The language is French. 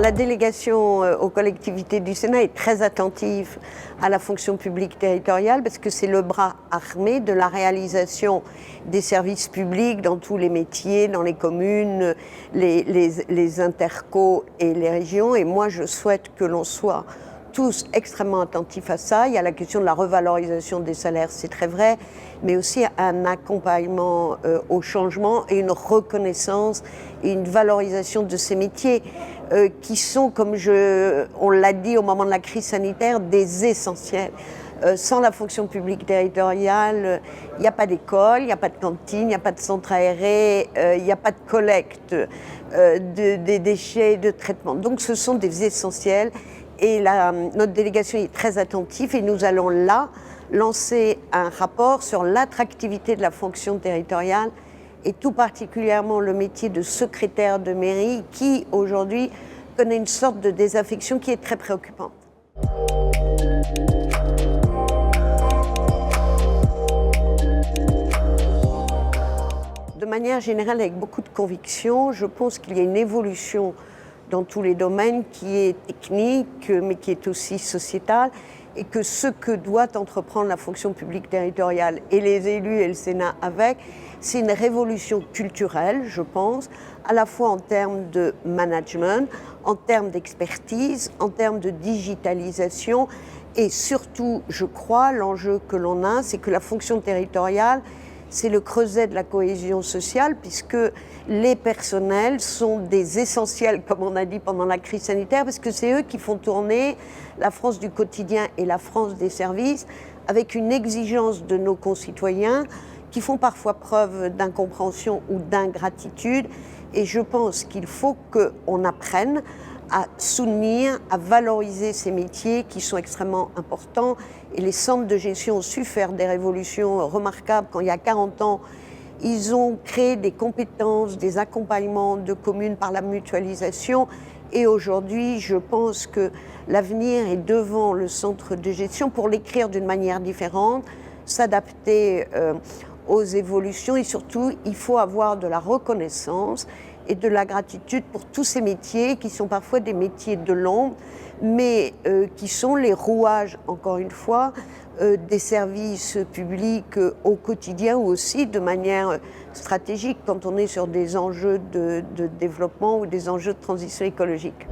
la délégation aux collectivités du Sénat est très attentive à la fonction publique territoriale parce que c'est le bras armé de la réalisation des services publics dans tous les métiers, dans les communes, les intercos et les régions. Et moi, je souhaite que l'on soit tous extrêmement attentifs à ça. Il y a la question de la revalorisation des salaires, c'est très vrai, mais aussi un accompagnement au changement et une reconnaissance et une valorisation de ces métiers qui sont, comme on l'a dit au moment de la crise sanitaire, des essentiels. Sans la fonction publique territoriale, il n'y a pas d'école, il n'y a pas de cantine, il n'y a pas de centre aéré, il n'y a pas de collecte des déchets, de traitement. Donc ce sont des essentiels. Et notre délégation est très attentive et nous allons là lancer un rapport sur l'attractivité de la fonction territoriale et tout particulièrement le métier de secrétaire de mairie qui aujourd'hui connaît une sorte de désaffection qui est très préoccupante. De manière générale, avec beaucoup de conviction, je pense qu'il y a une évolution dans tous les domaines qui est technique, mais qui est aussi sociétale, et que ce que doit entreprendre la fonction publique territoriale et les élus et le Sénat avec, c'est une révolution culturelle, je pense, à la fois en termes de management, en termes d'expertise, en termes de digitalisation, et surtout, je crois, l'enjeu que l'on a, c'est que la fonction territoriale, c'est le creuset de la cohésion sociale puisque les personnels sont des essentiels, comme on a dit pendant la crise sanitaire, parce que c'est eux qui font tourner la France du quotidien et la France des services avec une exigence de nos concitoyens qui font parfois preuve d'incompréhension ou d'ingratitude. Et je pense qu'il faut qu'on apprenne à soutenir, à valoriser ces métiers qui sont extrêmement importants. Et les centres de gestion ont su faire des révolutions remarquables. Quand il y a 40 ans, ils ont créé des compétences, des accompagnements de communes par la mutualisation. Et aujourd'hui, je pense que l'avenir est devant le centre de gestion pour l'écrire d'une manière différente, s'adapter aux évolutions et surtout, il faut avoir de la reconnaissance et de la gratitude pour tous ces métiers qui sont parfois des métiers de l'ombre, mais qui sont les rouages, encore une fois, des services publics au quotidien ou aussi de manière stratégique quand on est sur des enjeux de développement ou des enjeux de transition écologique.